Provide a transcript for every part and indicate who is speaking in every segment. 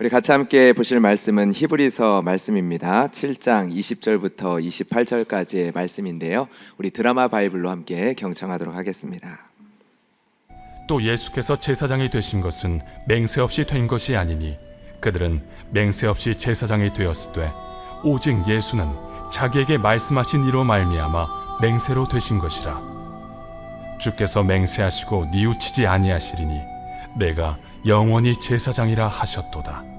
Speaker 1: 우리 같이 함께 보실 말씀은 히브리서 말씀입니다. 7장 20절부터 28절까지의 말씀인데요. 우리 드라마 바이블로 함께 경청하도록 하겠습니다.
Speaker 2: 또 예수께서 제사장이 되신 것은 맹세 없이 된 것이 아니니 그들은 맹세 없이 제사장이 되었으되 오직 예수는 자기에게 말씀하신 이로 말미암아 맹세로 되신 것이라. 주께서 맹세하시고 뉘우치지 아니하시리니 내가 영원히 제사장이라 하셨도다.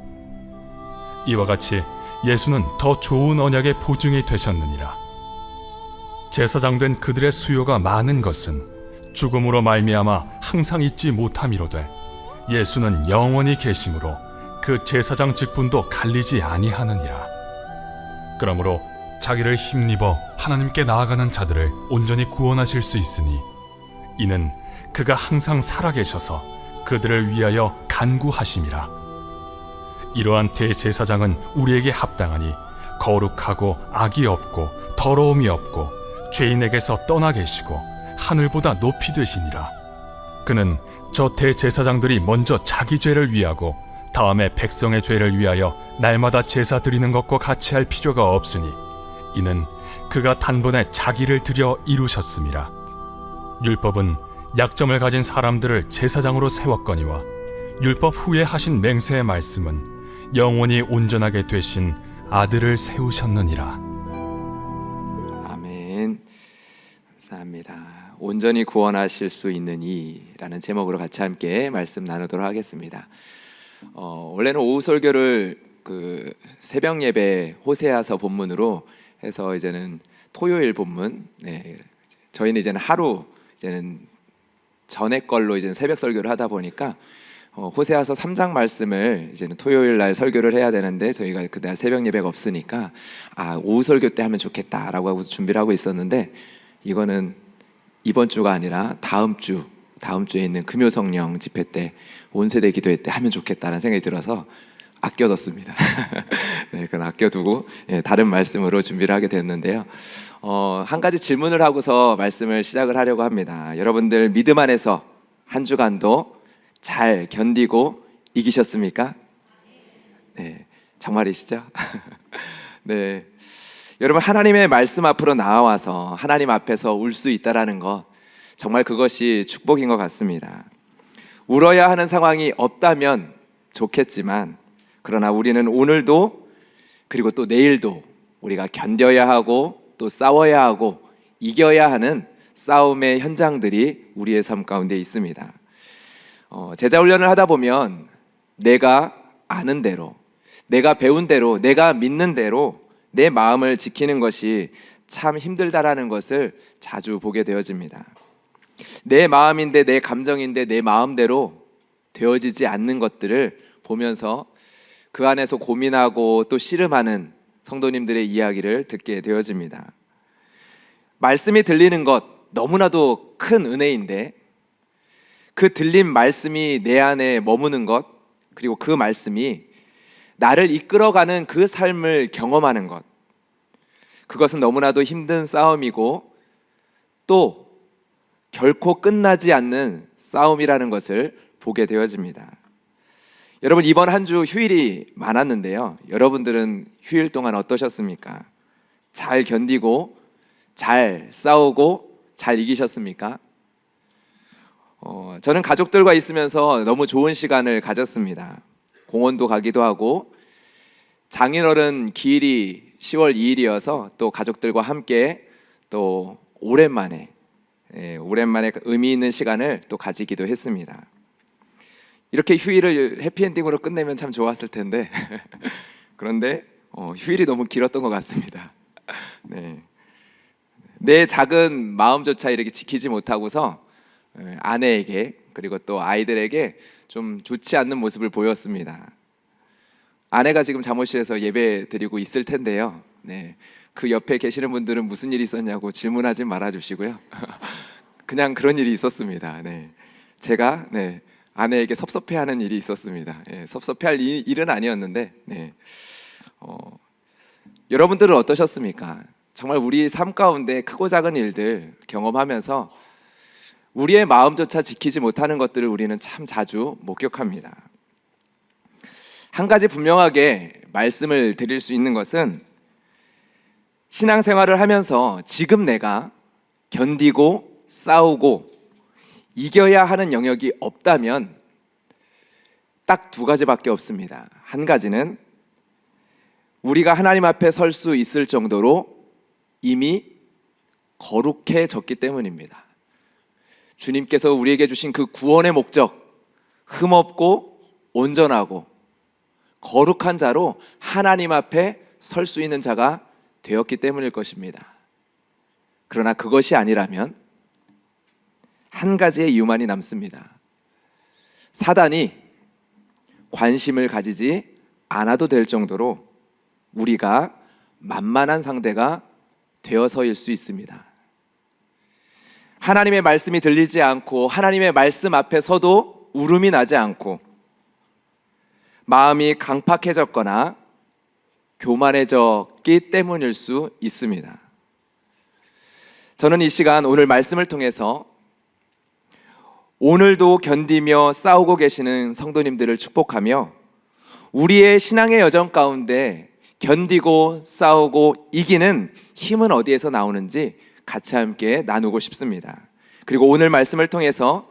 Speaker 2: 이와 같이 예수는 더 좋은 언약의 보증이 되셨느니라. 제사장 된 그들의 수요가 많은 것은 죽음으로 말미암아 항상 잊지 못함이로되 예수는 영원히 계심으로 그 제사장 직분도 갈리지 아니하느니라. 그러므로 자기를 힘입어 하나님께 나아가는 자들을 온전히 구원하실 수 있으니 이는 그가 항상 살아계셔서 그들을 위하여 간구하심이라. 이러한 대제사장은 우리에게 합당하니 거룩하고 악이 없고 더러움이 없고 죄인에게서 떠나 계시고 하늘보다 높이 되시니라. 그는 저 대제사장들이 먼저 자기 죄를 위하고 다음에 백성의 죄를 위하여 날마다 제사 드리는 것과 같이 할 필요가 없으니 이는 그가 단번에 자기를 드려 이루셨음이라. 율법은 약점을 가진 사람들을 제사장으로 세웠거니와 율법 후에 하신 맹세의 말씀은 영원히 온전하게 되신 아들을 세우셨느니라.
Speaker 1: 아멘. 감사합니다. 온전히 구원하실 수 있는 이라는 제목으로 같이 함께 말씀 나누도록 하겠습니다. 원래는 오후 설교를 새벽 예배 호세아서 본문으로 해서 이제는 토요일 본문, 저희는 이제는 하루 전에 걸로 이제 새벽 설교를 하다 보니까 호세아서 3장 말씀을 이제는 토요일 날 설교를 해야 되는데 저희가 그날 새벽 예배가 없으니까 오후 설교 때 하면 좋겠다라고 하고 준비를 하고 있었는데 이거는 이번 주가 아니라 다음 주에 있는 금요 성령 집회 때 온 세대 기도회 때 하면 좋겠다는 생각이 들어서 아껴뒀습니다. 네, 그건 아껴두고 다른 말씀으로 준비를 하게 됐는데요. 한 가지 질문을 하고서 말씀을 시작을 하려고 합니다. 여러분들 믿음 안에서 한 주간도 잘 견디고 이기셨습니까? 네, 정말이시죠? 네, 여러분 하나님의 말씀 앞으로 나와서 하나님 앞에서 울 수 있다라는 것 정말 그것이 축복인 것 같습니다. 울어야 하는 상황이 없다면 좋겠지만 그러나 우리는 오늘도 그리고 또 내일도 우리가 견뎌야 하고 또 싸워야 하고 이겨야 하는 싸움의 현장들이 우리의 삶 가운데 있습니다. 제자 훈련을 하다 보면 내가 아는 대로, 내가 배운 대로, 내가 믿는 대로 내 마음을 지키는 것이 참 힘들다라는 것을 자주 보게 되어집니다. 내 마음인데 내 감정인데 내 마음대로 되어지지 않는 것들을 보면서 그 안에서 고민하고 또 씨름하는 성도님들의 이야기를 듣게 되어집니다. 말씀이 들리는 것 너무나도 큰 은혜인데 그 들린 말씀이 내 안에 머무는 것 그리고 그 말씀이 나를 이끌어가는 그 삶을 경험하는 것 그것은 너무나도 힘든 싸움이고 또 결코 끝나지 않는 싸움이라는 것을 보게 되어집니다. 여러분 이번 한 주 휴일이 많았는데요. 여러분들은 휴일 동안 어떠셨습니까? 잘 견디고 잘 싸우고 잘 이기셨습니까? 저는 가족들과 있으면서 너무 좋은 시간을 가졌습니다. 공원도 가기도 하고 장인어른 기일이 10월 2일이어서 또 가족들과 함께 또 오랜만에 의미 있는 시간을 또 가지기도 했습니다. 이렇게 휴일을 해피엔딩으로 끝내면 참 좋았을 텐데 그런데 휴일이 너무 길었던 것 같습니다. 네. 내 작은 마음조차 이렇게 지키지 못하고서 아내에게 그리고 또 아이들에게 좀 좋지 않는 모습을 보였습니다. 아내가 지금 잠옷실에서 예배 드리고 있을 텐데요. 네. 그 옆에 계시는 분들은 무슨 일이 있었냐고 질문하지 말아주시고요. 그냥 그런 일이 있었습니다. 네. 제가 아내에게 섭섭해하는 일이 있었습니다. 섭섭해할 일은 아니었는데 여러분들은 어떠셨습니까? 정말 우리 삶 가운데 크고 작은 일들 경험하면서 우리의 마음조차 지키지 못하는 것들을 우리는 참 자주 목격합니다. 한 가지 분명하게 말씀을 드릴 수 있는 것은 신앙생활을 하면서 지금 내가 견디고 싸우고 이겨야 하는 영역이 없다면 딱 두 가지밖에 없습니다. 한 가지는 우리가 하나님 앞에 설 수 있을 정도로 이미 거룩해졌기 때문입니다. 주님께서 우리에게 주신 그 구원의 목적, 흠없고 온전하고 거룩한 자로 하나님 앞에 설 수 있는 자가 되었기 때문일 것입니다. 그러나 그것이 아니라면 한 가지의 이유만이 남습니다. 사단이 관심을 가지지 않아도 될 정도로 우리가 만만한 상대가 되어서일 수 있습니다. 하나님의 말씀이 들리지 않고 하나님의 말씀 앞에 서도 울음이 나지 않고 마음이 강팍해졌거나 교만해졌기 때문일 수 있습니다. 저는 이 시간 오늘 말씀을 통해서 오늘도 견디며 싸우고 계시는 성도님들을 축복하며 우리의 신앙의 여정 가운데 견디고 싸우고 이기는 힘은 어디에서 나오는지 같이 함께 나누고 싶습니다. 그리고 오늘 말씀을 통해서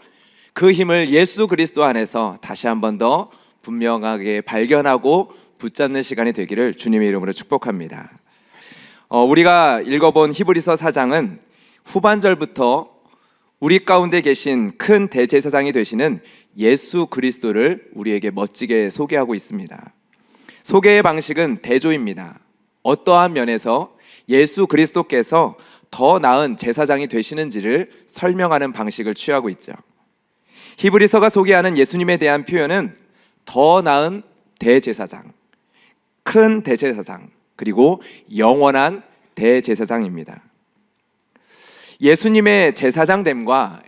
Speaker 1: 그 힘을 예수 그리스도 안에서 다시 한 번 더 분명하게 발견하고 붙잡는 시간이 되기를 주님의 이름으로 축복합니다. 우리가 읽어본 히브리서 4장은 후반절부터 우리 가운데 계신 큰 대제사장이 되시는 예수 그리스도를 우리에게 멋지게 소개하고 있습니다. 소개의 방식은 대조입니다. 어떠한 면에서 예수 그리스도께서 더 나은 제사장이 되시는지를 설명하는 방식을 취하고 있죠. 히브리서가 소개하는 예수님에 대한 표현은 더 나은 대제사장, 큰 대제사장, 그리고 영원한 대제사장입니다. 예수님의 제사장됨과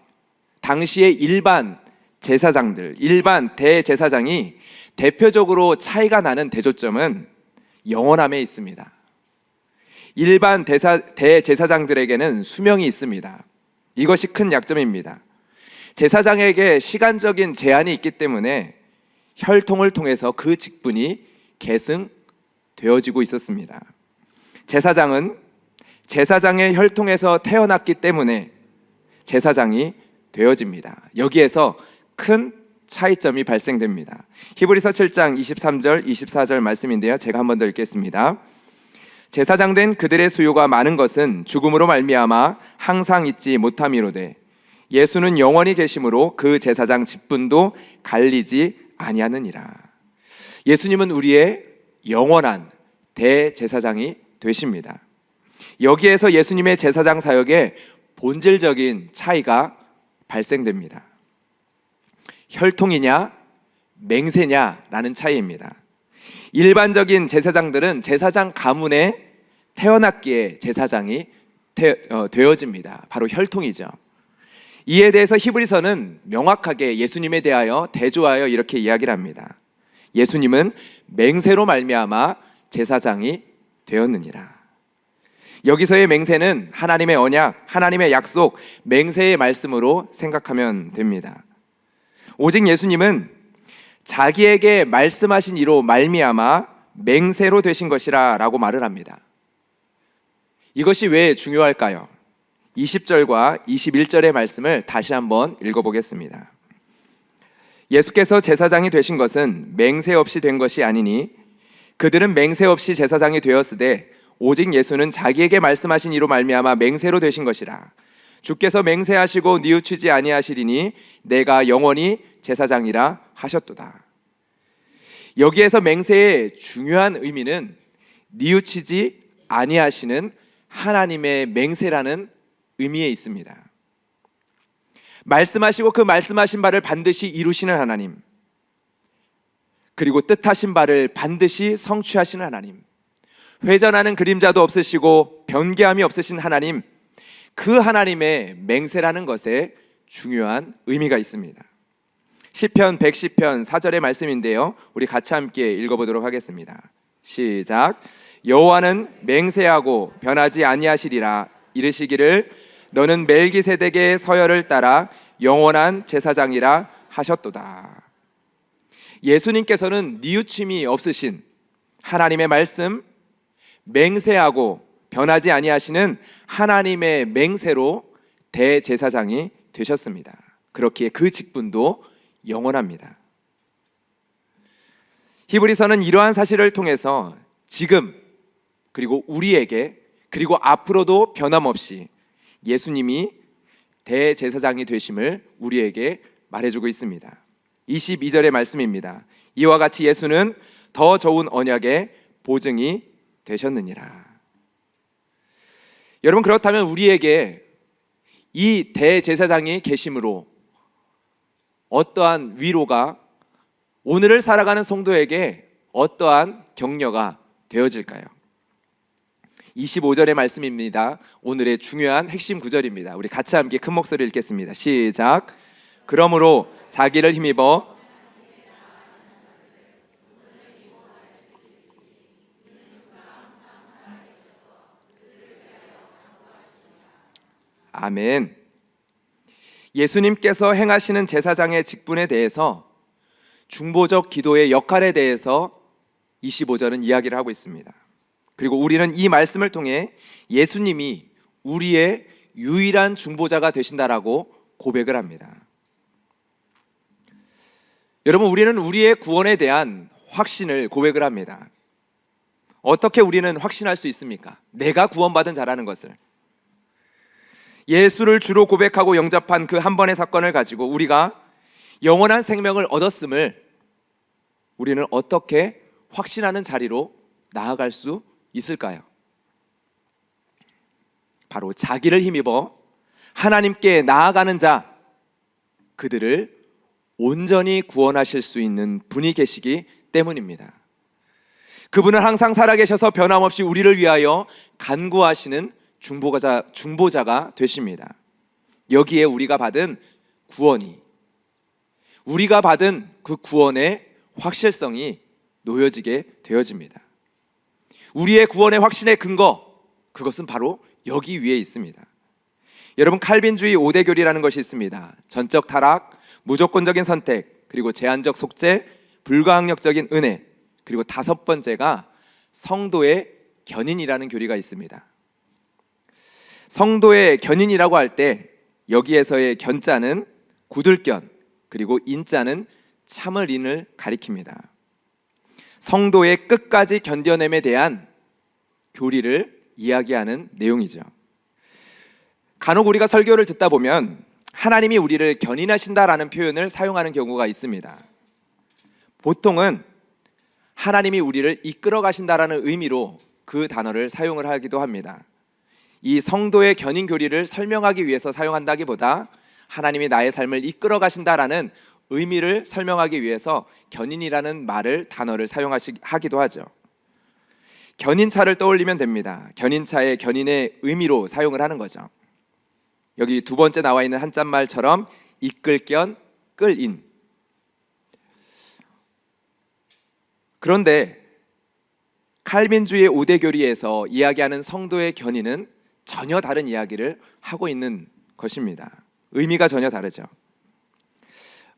Speaker 1: 당시의 일반 제사장들, 일반 대제사장이 대표적으로 차이가 나는 대조점은 영원함에 있습니다. 일반 대제사장들에게는 수명이 있습니다. 이것이 큰 약점입니다. 제사장에게 시간적인 제한이 있기 때문에 혈통을 통해서 그 직분이 계승되어지고 있었습니다. 제사장은 제사장의 혈통에서 태어났기 때문에 제사장이 되어집니다. 여기에서 큰 차이점이 발생됩니다. 히브리서 7장 23절 24절 말씀인데요, 제가 한 번 더 읽겠습니다. 제사장 된 그들의 수요가 많은 것은 죽음으로 말미암아 항상 잊지 못함이로되 예수는 영원히 계심으로 그 제사장 직분도 갈리지 아니하느니라. 예수님은 우리의 영원한 대제사장이 되십니다. 여기에서 예수님의 제사장 사역에 본질적인 차이가 발생됩니다. 혈통이냐 맹세냐라는 차이입니다. 일반적인 제사장들은 제사장 가문에 태어났기에 제사장이 되어집니다. 바로 혈통이죠. 이에 대해서 히브리서는 명확하게 예수님에 대하여 대조하여 이렇게 이야기를 합니다. 예수님은 맹세로 말미암아 제사장이 되었느니라. 여기서의 맹세는 하나님의 언약, 하나님의 약속, 맹세의 말씀으로 생각하면 됩니다. 오직 예수님은 자기에게 말씀하신 이로 말미암아 맹세로 되신 것이라 라고 말을 합니다. 이것이 왜 중요할까요? 20절과 21절의 말씀을 다시 한번 읽어보겠습니다. 예수께서 제사장이 되신 것은 맹세 없이 된 것이 아니니 그들은 맹세 없이 제사장이 되었으되 오직 예수는 자기에게 말씀하신 이로 말미암아 맹세로 되신 것이라. 주께서 맹세하시고 뉘우치지 아니하시리니 내가 영원히 제사장이라 하셨도다. 여기에서 맹세의 중요한 의미는 뉘우치지 아니하시는 하나님의 맹세라는 의미에 있습니다. 말씀하시고 그 말씀하신 바를 반드시 이루시는 하나님, 그리고 뜻하신 바를 반드시 성취하시는 하나님, 회전하는 그림자도 없으시고 변개함이 없으신 하나님, 그 하나님의 맹세라는 것에 중요한 의미가 있습니다. 시편 110편 4절의 말씀인데요, 우리 같이 함께 읽어보도록 하겠습니다. 시작. 여호와는 맹세하고 변하지 아니하시리라. 이르시기를 너는 멜기세덱의 서열을 따라 영원한 제사장이라 하셨도다. 예수님께서는 뉘우침이 없으신 하나님의 말씀, 맹세하고 변하지 아니하시는 하나님의 맹세로 대제사장이 되셨습니다. 그렇기에 그 직분도 영원합니다. 히브리서는 이러한 사실을 통해서 지금 그리고 우리에게 그리고 앞으로도 변함없이 예수님이 대제사장이 되심을 우리에게 말해주고 있습니다. 22절의 말씀입니다. 이와 같이 예수는 더 좋은 언약의 보증이 되셨느니라. 여러분, 그렇다면 우리에게 이 대제사장이 계심으로 어떠한 위로가, 오늘을 살아가는 성도에게 어떠한 격려가 되어질까요? 25절의 말씀입니다. 오늘의 중요한 핵심 구절입니다. 우리 같이 함께 큰 목소리를 읽겠습니다. 시작. 그러므로 자기를 힘입어 아멘. 예수님께서 행하시는 제사장의 직분에 대해서, 중보적 기도의 역할에 대해서 25절은 이야기를 하고 있습니다. 그리고 우리는 이 말씀을 통해 예수님이 우리의 유일한 중보자가 되신다라고 고백을 합니다. 여러분, 우리는 우리의 구원에 대한 확신을 고백을 합니다. 어떻게 우리는 확신할 수 있습니까? 내가 구원받은 자라는 것을. 예수를 주로 고백하고 영접한 그 한 번의 사건을 가지고 우리가 영원한 생명을 얻었음을 우리는 어떻게 확신하는 자리로 나아갈 수 있을까요? 바로 자기를 힘입어 하나님께 나아가는 자, 그들을 온전히 구원하실 수 있는 분이 계시기 때문입니다. 그분은 항상 살아계셔서 변함없이 우리를 위하여 간구하시는 중보자가 되십니다. 여기에 우리가 받은 구원이, 우리가 받은 그 구원의 확실성이 놓여지게 되어집니다. 우리의 구원의 확신의 근거, 그것은 바로 여기 위에 있습니다. 여러분, 칼빈주의 5대 교리라는 것이 있습니다. 전적 타락, 무조건적인 선택, 그리고 제한적 속죄, 불가항력적인 은혜, 그리고 다섯 번째가 성도의 견인이라는 교리가 있습니다. 성도의 견인이라고 할 때 여기에서의 견자는 굳을견, 그리고 인자는 참을 인을 가리킵니다. 성도의 끝까지 견뎌냄에 대한 교리를 이야기하는 내용이죠. 간혹 우리가 설교를 듣다 보면 하나님이 우리를 견인하신다라는 표현을 사용하는 경우가 있습니다. 보통은 하나님이 우리를 이끌어 가신다라는 의미로 그 단어를 사용을 하기도 합니다. 이 성도의 견인 교리를 설명하기 위해서 사용한다기보다 하나님이 나의 삶을 이끌어 가신다라는 의미를 설명하기 위해서 견인이라는 단어를 사용하기도 하죠. 견인차를 떠올리면 됩니다. 견인차의 견인의 의미로 사용을 하는 거죠. 여기 두 번째 나와 있는 한자말처럼 이끌견, 끌인. 그런데 칼빈주의 5대 교리에서 이야기하는 성도의 견인은 전혀 다른 이야기를 하고 있는 것입니다. 의미가 전혀 다르죠.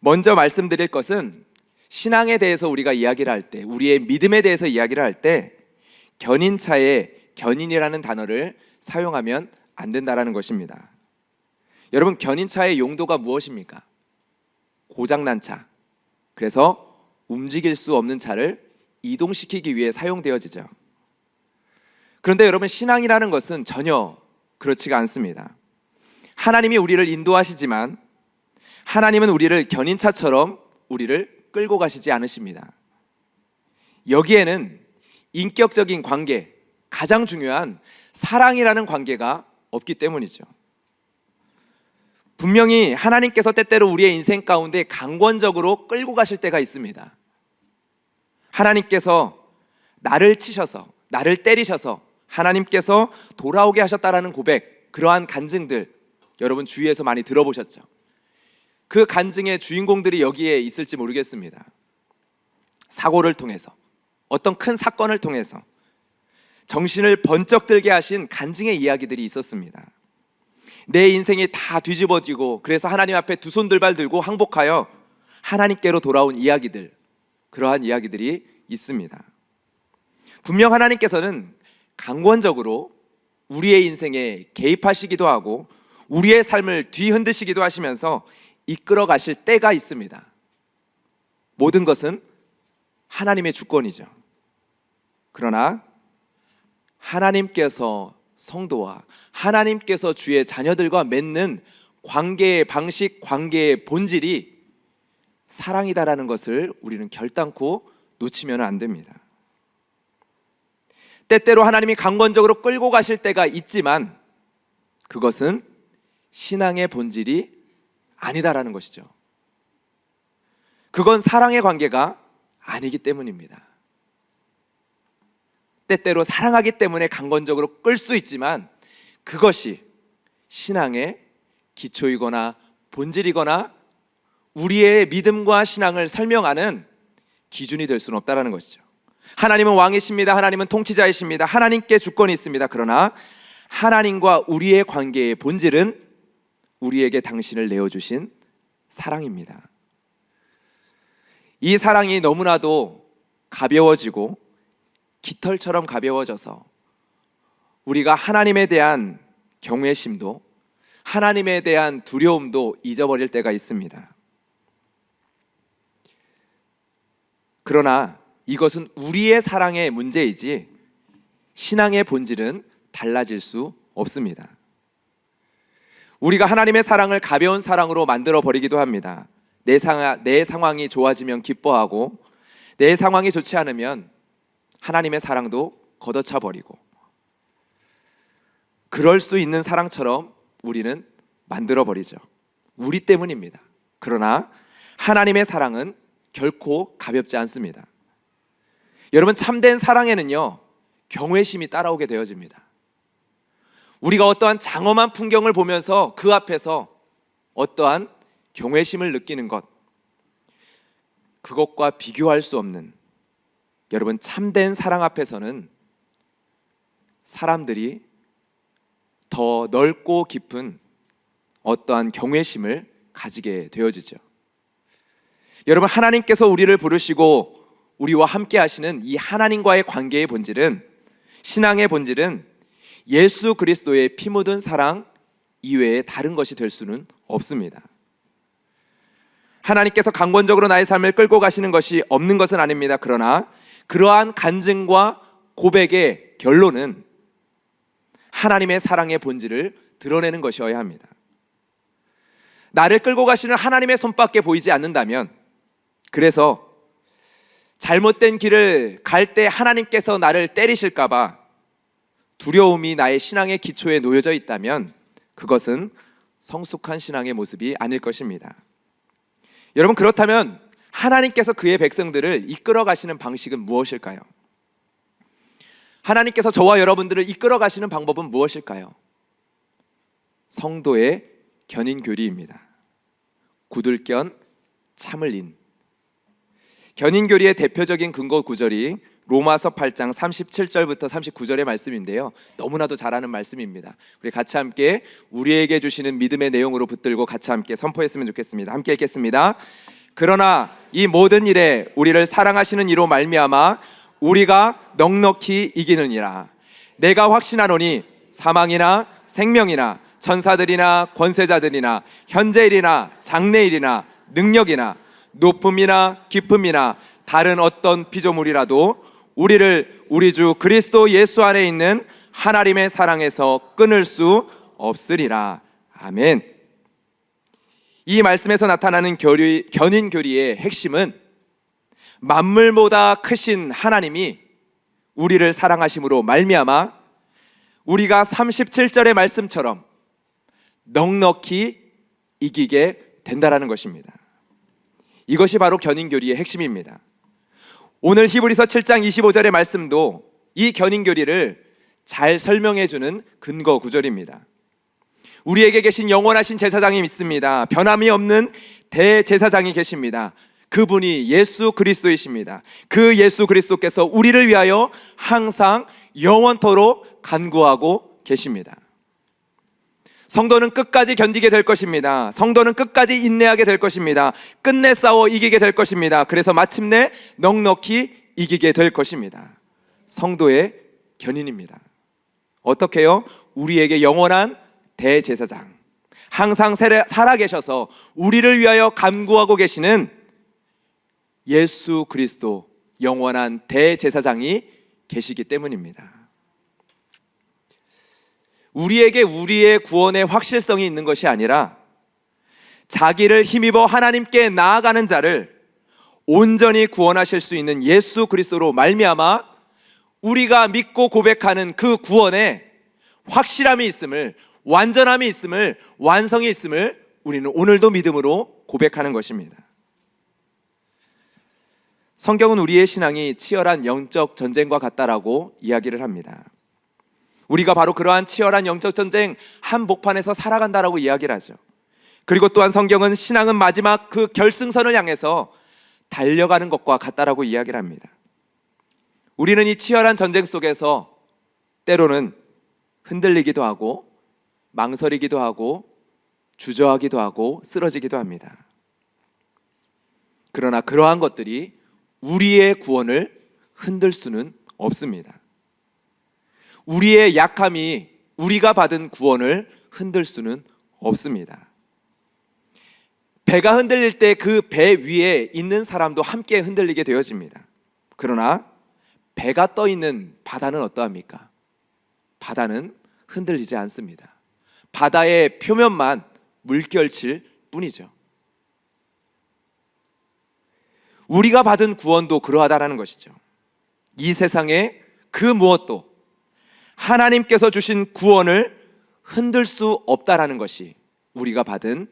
Speaker 1: 먼저 말씀드릴 것은 신앙에 대해서 우리가 이야기를 할 때, 우리의 믿음에 대해서 이야기를 할 때 견인차에 견인이라는 단어를 사용하면 안 된다라는 것입니다. 여러분, 견인차의 용도가 무엇입니까? 고장난 차, 그래서 움직일 수 없는 차를 이동시키기 위해 사용되어지죠. 그런데 여러분, 신앙이라는 것은 전혀 그렇지가 않습니다. 하나님이 우리를 인도하시지만 하나님은 우리를 견인차처럼 우리를 끌고 가시지 않으십니다. 여기에는 인격적인 관계, 가장 중요한 사랑이라는 관계가 없기 때문이죠. 분명히 하나님께서 때때로 우리의 인생 가운데 강권적으로 끌고 가실 때가 있습니다. 하나님께서 나를 치셔서, 나를 때리셔서 하나님께서 돌아오게 하셨다라는 고백, 그러한 간증들 여러분 주위에서 많이 들어보셨죠? 그 간증의 주인공들이 여기에 있을지 모르겠습니다. 사고를 통해서, 어떤 큰 사건을 통해서 정신을 번쩍 들게 하신 간증의 이야기들이 있었습니다. 내 인생이 다 뒤집어지고 그래서 하나님 앞에 두 손 들발 들고 항복하여 하나님께로 돌아온 이야기들, 그러한 이야기들이 있습니다. 분명 하나님께서는 강권적으로 우리의 인생에 개입하시기도 하고 우리의 삶을 뒤흔드시기도 하시면서 이끌어 가실 때가 있습니다. 모든 것은 하나님의 주권이죠. 그러나 하나님께서 성도와 하나님께서 주의 자녀들과 맺는 관계의 방식, 관계의 본질이 사랑이다라는 것을 우리는 결단코 놓치면 안 됩니다. 때때로 하나님이 강권적으로 끌고 가실 때가 있지만 그것은 신앙의 본질이 아니다라는 것이죠. 그건 사랑의 관계가 아니기 때문입니다. 때때로 사랑하기 때문에 강권적으로 끌 수 있지만 그것이 신앙의 기초이거나 본질이거나 우리의 믿음과 신앙을 설명하는 기준이 될 수는 없다는 것이죠. 하나님은 왕이십니다. 하나님은 통치자이십니다. 하나님께 주권이 있습니다. 그러나 하나님과 우리의 관계의 본질은 우리에게 당신을 내어주신 사랑입니다. 이 사랑이 너무나도 가벼워지고 깃털처럼 가벼워져서 우리가 하나님에 대한 경외심도 하나님에 대한 두려움도 잊어버릴 때가 있습니다. 그러나 이것은 우리의 사랑의 문제이지 신앙의 본질은 달라질 수 없습니다. 우리가 하나님의 사랑을 가벼운 사랑으로 만들어 버리기도 합니다. 내 상황이 좋아지면 기뻐하고 내 상황이 좋지 않으면 하나님의 사랑도 걷어차 버리고 그럴 수 있는 사랑처럼 우리는 만들어 버리죠. 우리 때문입니다. 그러나 하나님의 사랑은 결코 가볍지 않습니다. 여러분, 참된 사랑에는요 경외심이 따라오게 되어집니다. 우리가 어떠한 장엄한 풍경을 보면서 그 앞에서 어떠한 경외심을 느끼는 것, 그것과 비교할 수 없는, 여러분, 참된 사랑 앞에서는 사람들이 더 넓고 깊은 어떠한 경외심을 가지게 되어지죠. 여러분, 하나님께서 우리를 부르시고 우리와 함께 하시는 이 하나님과의 관계의 본질은, 신앙의 본질은 예수 그리스도의 피 묻은 사랑 이외에 다른 것이 될 수는 없습니다. 하나님께서 강권적으로 나의 삶을 끌고 가시는 것이 없는 것은 아닙니다. 그러나 그러한 간증과 고백의 결론은 하나님의 사랑의 본질을 드러내는 것이어야 합니다. 나를 끌고 가시는 하나님의 손밖에 보이지 않는다면, 그래서 잘못된 길을 갈 때 하나님께서 나를 때리실까 봐 두려움이 나의 신앙의 기초에 놓여져 있다면 그것은 성숙한 신앙의 모습이 아닐 것입니다. 여러분, 그렇다면 하나님께서 그의 백성들을 이끌어 가시는 방식은 무엇일까요? 하나님께서 저와 여러분들을 이끌어 가시는 방법은 무엇일까요? 성도의 견인교리입니다. 구들견 참을 인. 견인교리의 대표적인 근거 구절이 로마서 8장 37절부터 39절의 말씀인데요, 너무나도 잘 아는 말씀입니다. 우리 같이 함께 우리에게 주시는 믿음의 내용으로 붙들고 같이 함께 선포했으면 좋겠습니다. 함께 읽겠습니다. 그러나 이 모든 일에 우리를 사랑하시는 이로 말미암아 우리가 넉넉히 이기느니라. 내가 확신하노니 사망이나 생명이나 천사들이나 권세자들이나 현재일이나 장래일이나 능력이나 높음이나 깊음이나 다른 어떤 피조물이라도 우리를 우리 주 그리스도 예수 안에 있는 하나님의 사랑에서 끊을 수 없으리라. 아멘. 이 말씀에서 나타나는 견인교리의 핵심은 만물보다 크신 하나님이 우리를 사랑하심으로 말미암아 우리가 37절의 말씀처럼 넉넉히 이기게 된다라는 것입니다. 이것이 바로 견인교리의 핵심입니다. 오늘 히브리서 7장 25절의 말씀도 이 견인교리를 잘 설명해주는 근거 구절입니다. 우리에게 계신 영원하신 제사장이 있습니다. 변함이 없는 대제사장이 계십니다. 그분이 예수 그리스도이십니다. 그 예수 그리스도께서 우리를 위하여 항상 영원토록 간구하고 계십니다. 성도는 끝까지 견디게 될 것입니다. 성도는 끝까지 인내하게 될 것입니다. 끝내 싸워 이기게 될 것입니다. 그래서 마침내 넉넉히 이기게 될 것입니다. 성도의 견인입니다. 어떻게요? 우리에게 영원한 대제사장, 항상 살아계셔서 우리를 위하여 간구하고 계시는 예수 그리스도 영원한 대제사장이 계시기 때문입니다. 우리에게 우리의 구원의 확실성이 있는 것이 아니라 자기를 힘입어 하나님께 나아가는 자를 온전히 구원하실 수 있는 예수 그리스도로 말미암아 우리가 믿고 고백하는 그 구원에 확실함이 있음을, 완전함이 있음을, 완성이 있음을 우리는 오늘도 믿음으로 고백하는 것입니다. 성경은 우리의 신앙이 치열한 영적 전쟁과 같다라고 이야기를 합니다. 우리가 바로 그러한 치열한 영적 전쟁 한복판에서 살아간다라고 이야기를 하죠. 그리고 또한 성경은 신앙은 마지막 그 결승선을 향해서 달려가는 것과 같다라고 이야기를 합니다. 우리는 이 치열한 전쟁 속에서 때로는 흔들리기도 하고 망설이기도 하고 주저하기도 하고 쓰러지기도 합니다. 그러나 그러한 것들이 우리의 구원을 흔들 수는 없습니다. 우리의 약함이 우리가 받은 구원을 흔들 수는 없습니다. 배가 흔들릴 때 그 배 위에 있는 사람도 함께 흔들리게 되어집니다. 그러나 배가 떠 있는 바다는 어떠합니까? 바다는 흔들리지 않습니다. 바다의 표면만 물결칠 뿐이죠. 우리가 받은 구원도 그러하다라는 것이죠. 이 세상에 그 무엇도 하나님께서 주신 구원을 흔들 수 없다라는 것이 우리가 받은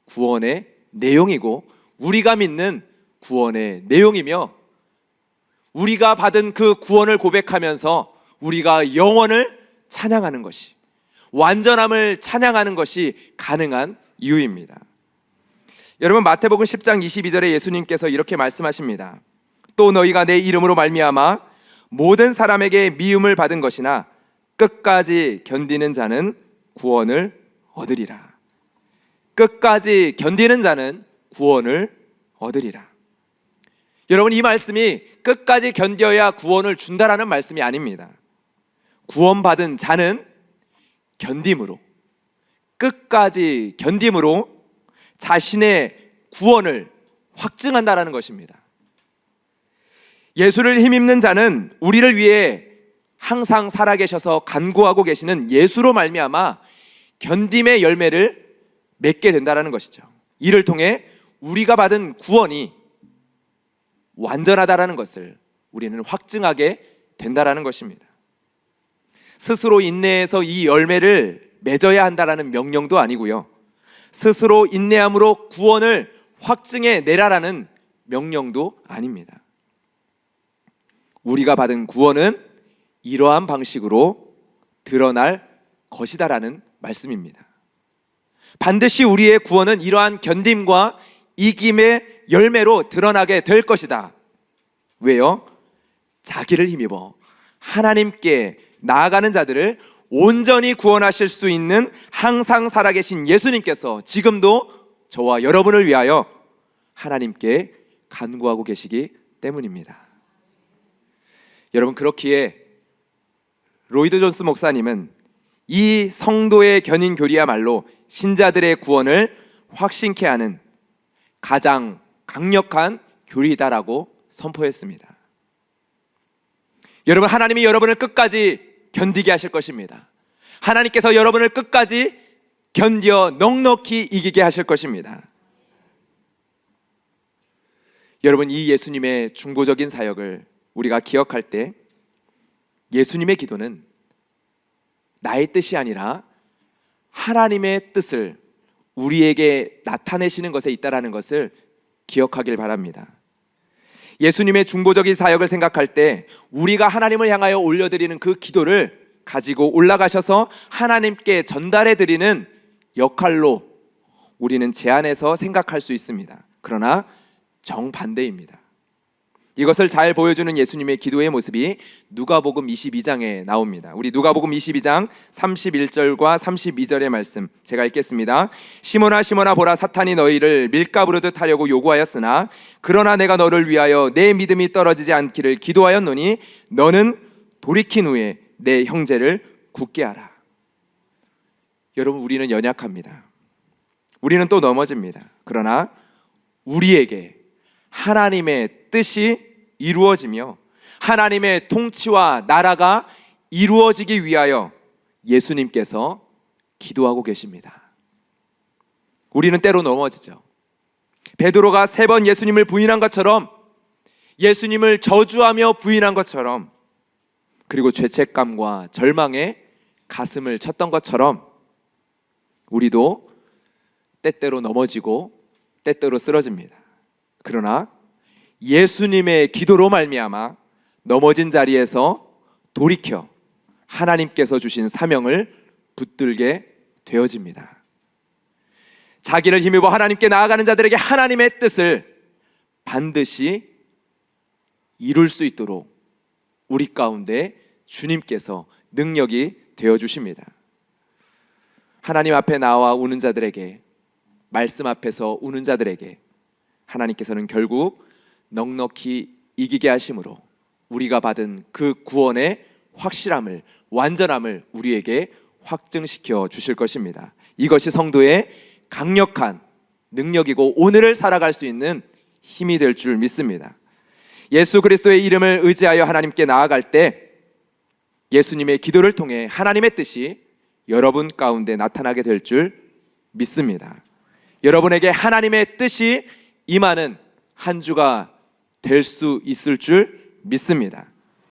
Speaker 1: 구원의 내용이고 우리가 믿는 구원의 내용이며 우리가 받은 그 구원을 고백하면서 우리가 영원을 찬양하는 것이, 완전함을 찬양하는 것이 가능한 이유입니다. 여러분, 마태복음 10장 22절에 예수님께서 이렇게 말씀하십니다. 또 너희가 내 이름으로 말미암아 모든 사람에게 미움을 받은 것이나 끝까지 견디는 자는 구원을 얻으리라. 끝까지 견디는 자는 구원을 얻으리라. 여러분, 이 말씀이 끝까지 견뎌야 구원을 준다라는 말씀이 아닙니다. 구원받은 자는 견딤으로, 끝까지 견딤으로 자신의 구원을 확증한다라는 것입니다. 예수를 힘입는 자는 우리를 위해 항상 살아계셔서 간구하고 계시는 예수로 말미암아 견딤의 열매를 맺게 된다라는 것이죠. 이를 통해 우리가 받은 구원이 완전하다라는 것을 우리는 확증하게 된다라는 것입니다. 스스로 인내해서 이 열매를 맺어야 한다라는 명령도 아니고요, 스스로 인내함으로 구원을 확증해 내라라는 명령도 아닙니다. 우리가 받은 구원은 이러한 방식으로 드러날 것이다라는 말씀입니다. 반드시 우리의 구원은 이러한 견딤과 이김의 열매로 드러나게 될 것이다. 왜요? 자기를 힘입어 하나님께 나아가는 자들을 온전히 구원하실 수 있는 항상 살아계신 예수님께서 지금도 저와 여러분을 위하여 하나님께 간구하고 계시기 때문입니다. 여러분, 그렇기에 로이드 존스 목사님은 이 성도의 견인 교리야말로 신자들의 구원을 확신케 하는 가장 강력한 교리다라고 선포했습니다. 여러분, 하나님이 여러분을 끝까지 견디게 하실 것입니다. 하나님께서 여러분을 끝까지 견뎌 넉넉히 이기게 하실 것입니다. 여러분, 이 예수님의 중보적인 사역을 우리가 기억할 때 예수님의 기도는 나의 뜻이 아니라 하나님의 뜻을 우리에게 나타내시는 것에 있다라는 것을 기억하길 바랍니다. 예수님의 중보적인 사역을 생각할 때 우리가 하나님을 향하여 올려드리는 그 기도를 가지고 올라가셔서 하나님께 전달해 드리는 역할로 우리는 제안해서 생각할 수 있습니다. 그러나 정반대입니다. 이것을 잘 보여주는 예수님의 기도의 모습이 누가복음 22장에 나옵니다. 우리 누가복음 22장 31절과 32절의 말씀 제가 읽겠습니다. 시몬아 시몬아 보라, 사탄이 너희를 밀가부르듯 하려고 요구하였으나 그러나 내가 너를 위하여 내 믿음이 떨어지지 않기를 기도하였노니 너는 돌이킨 후에 내 형제를 굳게 하라. 여러분, 우리는 연약합니다. 우리는 또 넘어집니다. 그러나 우리에게 하나님의 뜻이 이루어지며 하나님의 통치와 나라가 이루어지기 위하여 예수님께서 기도하고 계십니다. 우리는 때로 넘어지죠. 베드로가 3번 예수님을 부인한 것처럼, 예수님을 저주하며 부인한 것처럼, 그리고 죄책감과 절망에 가슴을 쳤던 것처럼 우리도 때때로 넘어지고 때때로 쓰러집니다. 그러나 예수님의 기도로 말미암아 넘어진 자리에서 돌이켜 하나님께서 주신 사명을 붙들게 되어집니다. 자기를 힘입어 하나님께 나아가는 자들에게 하나님의 뜻을 반드시 이룰 수 있도록 우리 가운데 주님께서 능력이 되어주십니다. 하나님 앞에 나와 우는 자들에게, 말씀 앞에서 우는 자들에게 하나님께서는 결국 넉넉히 이기게 하심으로 우리가 받은 그 구원의 확실함을, 완전함을 우리에게 확증시켜 주실 것입니다. 이것이 성도의 강력한 능력이고 오늘을 살아갈 수 있는 힘이 될 줄 믿습니다. 예수 그리스도의 이름을 의지하여 하나님께 나아갈 때 예수님의 기도를 통해 하나님의 뜻이 여러분 가운데 나타나게 될 줄 믿습니다. 여러분에게 하나님의 뜻이 임하는 한 주가 될 수 있을 줄 믿습니다.